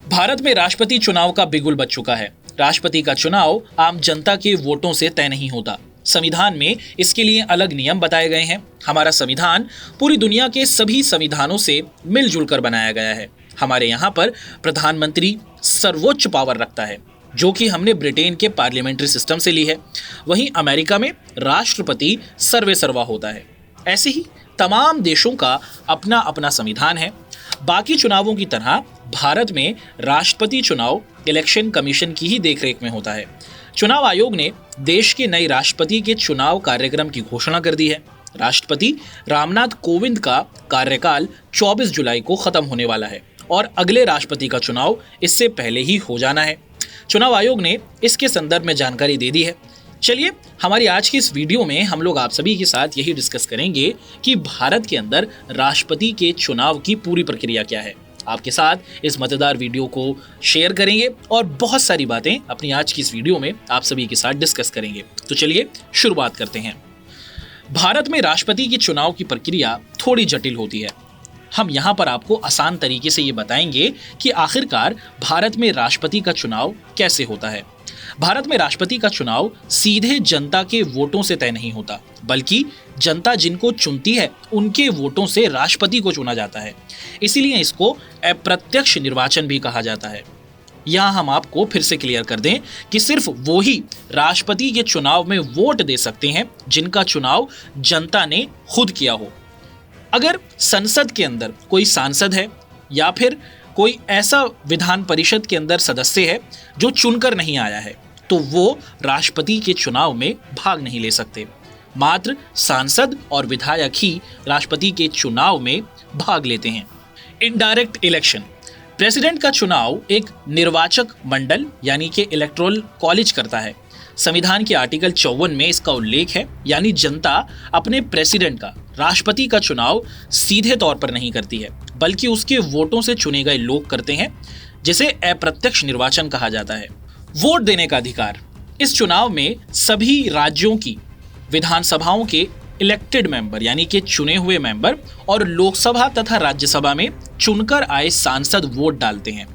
भारत में राष्ट्रपति चुनाव का बिगुल बज चुका है। राष्ट्रपति का चुनाव आम जनता के वोटों से तय नहीं होता। संविधान में इसके लिए अलग नियम बताए गए हैं। हमारा संविधान पूरी दुनिया के सभी संविधानों से मिलजुल कर बनाया गया है। हमारे यहाँ पर प्रधानमंत्री सर्वोच्च पावर रखता है, जो कि हमने ब्रिटेन के पार्लियामेंट्री सिस्टम से ली है। वहीं अमेरिका में राष्ट्रपति सर्वे सर्वा होता है। ऐसे ही तमाम देशों का अपना अपना संविधान है। बाकी चुनावों की तरह भारत में राष्ट्रपति चुनाव इलेक्शन कमीशन की ही देखरेख में होता है। चुनाव आयोग ने देश के नए राष्ट्रपति के चुनाव कार्यक्रम की घोषणा कर दी है। राष्ट्रपति रामनाथ कोविंद का कार्यकाल 24 जुलाई को खत्म होने वाला है और अगले राष्ट्रपति का चुनाव इससे पहले ही हो जाना है। चुनाव आयोग ने इसके संदर्भ में जानकारी दे दी है। चलिए, हमारी आज की इस वीडियो में हम लोग आप सभी के साथ यही डिस्कस करेंगे कि भारत के अंदर राष्ट्रपति के चुनाव की पूरी प्रक्रिया क्या है। आपके साथ इस मजेदार वीडियो को शेयर करेंगे और बहुत सारी बातें अपनी आज की इस वीडियो में आप सभी के साथ डिस्कस करेंगे। तो चलिए शुरुआत करते हैं। भारत में राष्ट्रपति के चुनाव की प्रक्रिया थोड़ी जटिल होती है। हम यहाँ पर आपको आसान तरीके से ये बताएंगे कि आखिरकार भारत में राष्ट्रपति का चुनाव कैसे होता है। भारत में राष्ट्रपति का चुनाव सीधे जनता के वोटों से तय नहीं होता, बल्कि जनता जिनको चुनती है उनके वोटों से राष्ट्रपति को चुना जाता है। इसीलिए इसको अप्रत्यक्ष निर्वाचन भी कहा जाता है। यहाँ हम आपको फिर से क्लियर कर दें कि सिर्फ वो ही राष्ट्रपति के चुनाव में वोट दे सकते हैं जिनका चुनाव जनता ने खुद किया हो। अगर संसद के अंदर कोई सांसद है या फिर कोई ऐसा विधान परिषद के अंदर सदस्य है जो चुनकर नहीं आया है, तो वो राष्ट्रपति के चुनाव में भाग नहीं ले सकते। मात्र सांसद और विधायक ही राष्ट्रपति के चुनाव में भाग लेते हैं। Indirect election. प्रेसिडेंट का चुनाव एक निर्वाचक मंडल यानी कि इलेक्टोरल कॉलेज करता है। संविधान के आर्टिकल 54 में इसका उल्लेख है, यानी जनता अपने प्रेसिडेंट का, राष्ट्रपति का चुनाव सीधे तौर पर नहीं करती है, बल्कि उसके वोटों से चुने गए लोग करते हैं, जिसे अप्रत्यक्ष निर्वाचन कहा जाता है। वोट देने का अधिकार। इस चुनाव में सभी राज्यों की विधानसभाओं के इलेक्टेड मेंबर यानी कि चुने हुए मेंबर और लोकसभा तथा राज्यसभा में चुनकर आए सांसद वोट डालते हैं।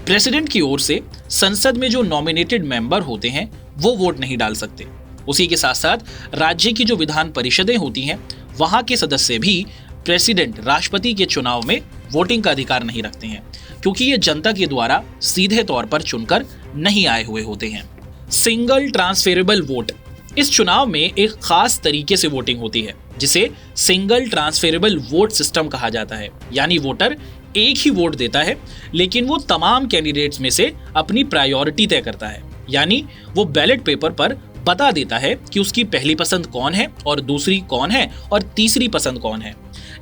प्रेसिडेंट की ओर से संसद में जो नॉमिनेटेड मेंबर होते हैं वो वोट नहीं डाल सकते। उसी के साथ साथ राज्य की जो विधान परिषदें होती हैं वहां के सदस्य भी प्रेसिडेंट राष्ट्रपति के चुनाव में वोटिंग का अधिकार नहीं रखते हैं, क्योंकि ये जनता के द्वारा सीधे तौर पर चुनकर नहीं आए हुए होते हैं। Single transferable vote. इस चुनाव में एक खास तरीके से वोटिंग होती है, जिसे सिंगल ट्रांसफेरेबल वोट सिस्टम कहा जाता है। यानी वोटर एक ही वोट देता है, लेकिन वो तमाम कैंडिडेट्स में से अपनी प्रायोरिटी तय करता है। यानी वो बैलेट पेपर पर बता देता है कि उसकी पहली पसंद कौन है और दूसरी कौन है और तीसरी पसंद कौन है।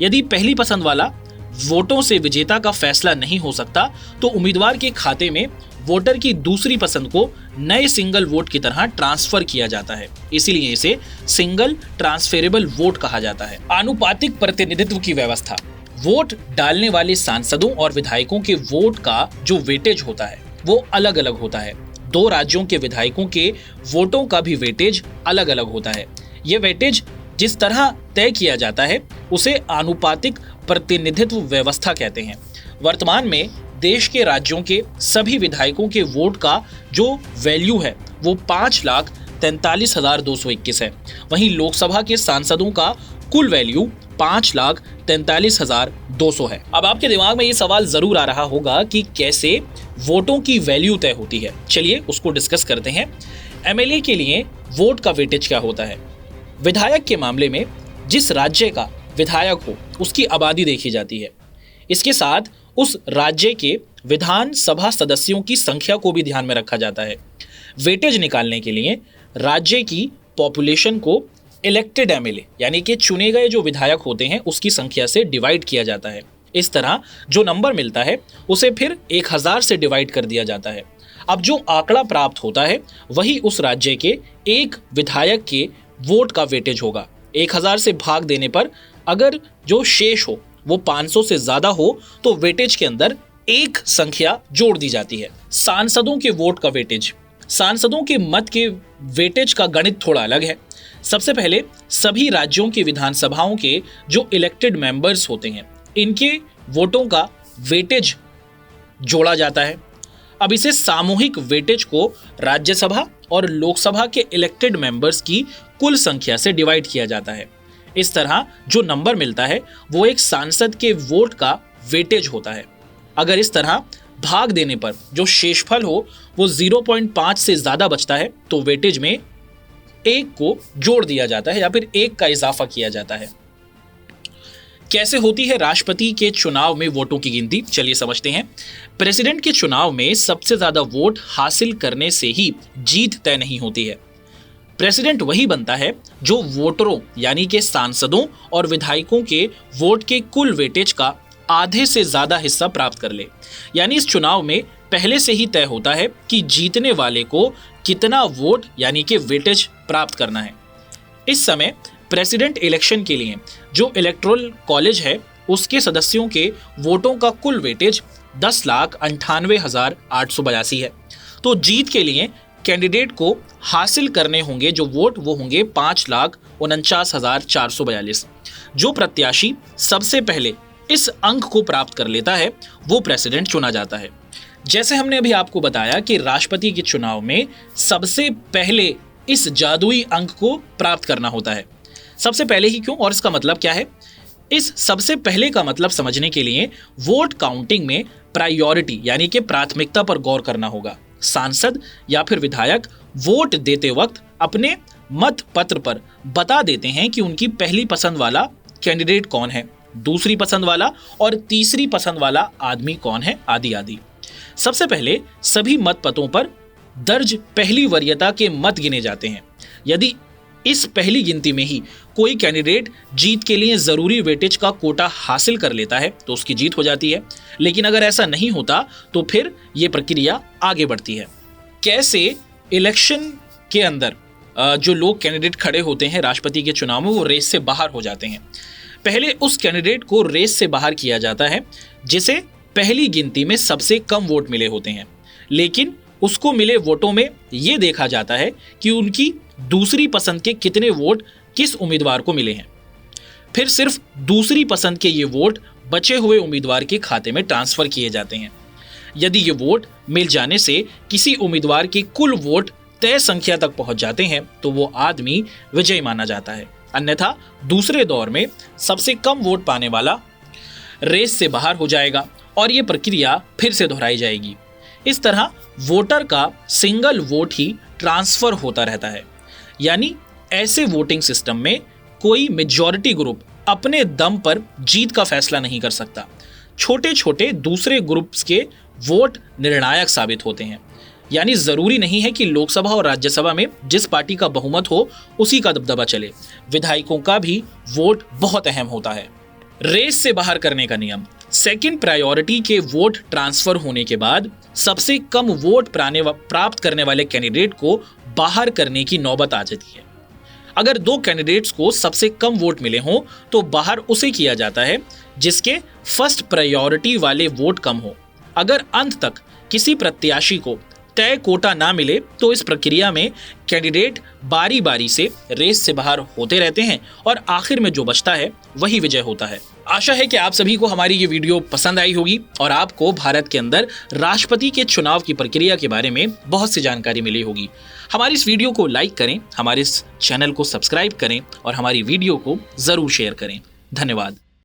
यदि पहली पसंद वाला वोटों से विजेता का फैसला नहीं हो सकता, तो उम्मीदवार के खाते में वोटर की दूसरी पसंद को नए सिंगल वोट की तरह ट्रांसफर किया जाता है। इसीलिए इसे सिंगल ट्रांसफेरेबल वोट कहा जाता है। आनुपातिक प्रतिनिधित्व की व्यवस्था। वोट डालने वाले सांसदों और विधायकों के वोट का जो वेटेज होता है वो अलग अलग होता है। दो राज्यों के विधायकों के वोटों का भी वेटेज अलग अलग होता है। ये वेटेज जिस तरह तय किया जाता है उसे आनुपातिक प्रतिनिधित्व व्यवस्था कहते हैं। वर्तमान में देश के राज्यों के सभी विधायकों के वोट का जो वैल्यू है वो 5,43,221 है। वहीं लोकसभा के सांसदों का कुल वैल्यू 5,43,200 है। अब आपके दिमाग में ये सवाल जरूर आ रहा होगा कि कैसे वोटों की वैल्यू तय होती है। चलिए उसको डिस्कस करते हैं। एमएलए के लिए वोट का वेटेज क्या होता है। विधायक के मामले में जिस राज्य का विधायक हो उसकी आबादी देखी जाती है। इसके साथ उस राज्य के विधानसभा सदस्यों की संख्या को भी ध्यान में रखा जाता है। वेटेज निकालने के लिए राज्य की पॉपुलेशन को इलेक्टेड एमएलए यानी कि चुने गए जो विधायक होते हैं उसकी संख्या से डिवाइड किया जाता है। इस तरह जो नंबर मिलता है उसे फिर 1000 से डिवाइड कर दिया जाता है। अब जो आंकड़ा प्राप्त होता है वही उस राज्य के एक विधायक के वोट का वेटेज होगा। 1000 से भाग देने पर अगर जो शेष हो वो 500 से ज्यादा हो तो वेटेज के अंदर एक संख्या जोड़ दी जाती है। सांसदों के वोट का वेटेज। सांसदों के मत के वेटेज का गणित थोड़ा अलग है। सबसे पहले सभी राज्यों की विधानसभाओं के जो इलेक्टेड मेंबर्स होते हैं इनके वोटों का वेटेज जोड़ा जाता है। अब इसे सामूहिक वेटेज को राज्यसभा और लोकसभा के इलेक्टेड मेंबर्स की कुल संख्या से डिवाइड किया जाता है। इस तरह जो नंबर मिलता है वो एक सांसद के वोट का वेटेज होता है। अगर इस तरह भाग देने पर जो शेषफल हो वो 0.5 से ज्यादा बचता है तो वेटेज में 1 को जोड़ दिया जाता है या फिर 1 का इजाफा किया जाता है। कैसे होती है राष्ट्रपति के चुनाव में वोटों की गिनती, चलिए समझते हैं। प्रेसिडेंट के चुनाव में सबसे ज्यादा वोट हासिल करने से ही जीत तय नहीं होती है। प्रेसिडेंट वही बनता है जो वोटरों यानी कि सांसदों और विधायकों के वोट के कुल वेटेज का आधे से ज्यादा हिस्सा प्राप्त कर ले। यानी इस चुनाव में पहले से ही तय होता है कि जीतने वाले को कितना वोट यानी कि वेटेज प्राप्त करना है। इस समय प्रेसिडेंट इलेक्शन के लिए जो इलेक्टोरल कॉलेज है उसके सदस्यों के वोटों का कुल वेटेज 10,98,882 है। तो जीत के लिए कैंडिडेट को हासिल करने होंगे जो वोट वो होंगे 5,49,442। जो प्रत्याशी सबसे पहले इस अंक को प्राप्त कर लेता है वो प्रेसिडेंट चुना जाता है। जैसे हमने अभी आपको बताया कि राष्ट्रपति के चुनाव में सबसे पहले इस जादुई अंक को प्राप्त करना होता है। सबसे पहले ही क्यों और इसका मतलब क्या है? इस सबसे पहले का मतलब समझने के लिए वोट काउंटिंग में प्रायोरिटी यानी कि प्राथमिकता पर गौर करना होगा। सांसद या फिर विधायक वोट देते वक्त अपने मत पत्र पर बता देते हैं कि उनकी पहली पसंद वाला कैंडिडेट कौन है, दूसरी पसंद वाला और तीसरी पसंद वाला आदमी कौन है, आदि आदि। सबसे पहले सभी मत पत्रों पर दर्ज पहली वरीयता के मत गिने जाते हैं। यदि इस पहली गिनती में ही कोई कैंडिडेट जीत के लिए जरूरी वेटेज का कोटा हासिल कर लेता है तो उसकी जीत हो जाती है। लेकिन अगर ऐसा नहीं होता तो फिर यह प्रक्रिया आगे बढ़ती है। कैसे इलेक्शन के अंदर जो लोग कैंडिडेट खड़े होते हैं राष्ट्रपति के चुनाव में वो रेस से बाहर हो जाते हैं। पहले उस कैंडिडेट को रेस से बाहर किया जाता है जिसे पहली गिनती में सबसे कम वोट मिले होते हैं, लेकिन उसको मिले वोटों में यह देखा जाता है कि उनकी दूसरी पसंद के कितने वोट किस उम्मीदवार को मिले हैं। फिर सिर्फ दूसरी पसंद के ये वोट बचे हुए उम्मीदवार के खाते में ट्रांसफर किए जाते हैं। यदि ये वोट मिल जाने से किसी उम्मीदवार के कुल वोट तय संख्या तक पहुंच जाते हैं तो वो आदमी विजयी माना जाता है। अन्यथा दूसरे दौर में सबसे कम वोट पाने वाला रेस से बाहर हो जाएगा और ये प्रक्रिया फिर से दोहराई जाएगी। इस तरह वोटर का सिंगल वोट ही ट्रांसफर होता रहता है। यानी ऐसे वोटिंग सिस्टम में कोई मेजॉरिटी ग्रुप अपने दम पर जीत का फैसला नहीं कर सकता। छोटे छोटे दूसरे ग्रुप्स के वोट निर्णायक साबित होते हैं। यानी जरूरी नहीं है कि लोकसभा और राज्यसभा में जिस पार्टी का बहुमत हो उसी का दबदबा चले। विधायकों का भी वोट बहुत अहम होता है। रेस से बाहर करने का नियम। सेकंड प्रायोरिटी के वोट ट्रांसफर होने के बाद सबसे कम वोट प्राप्त करने वाले कैंडिडेट को बाहर करने की नौबत आ जाती है। अगर दो कैंडिडेट्स को सबसे कम वोट मिले हों तो बाहर उसे किया जाता है जिसके फर्स्ट प्रायोरिटी वाले वोट कम हो। अगर अंत तक किसी प्रत्याशी को तय कोटा ना मिले तो इस प्रक्रिया में कैंडिडेट बारी बारी से रेस से बाहर होते रहते हैं और आखिर में जो बचता है वही विजय होता है। आशा है कि आप सभी को हमारी ये वीडियो पसंद आई होगी और आपको भारत के अंदर राष्ट्रपति के चुनाव की प्रक्रिया के बारे में बहुत सी जानकारी मिली होगी। हमारी इस वीडियो को लाइक करें, हमारे इस चैनल को सब्सक्राइब करें और हमारी वीडियो को जरूर शेयर करें। धन्यवाद।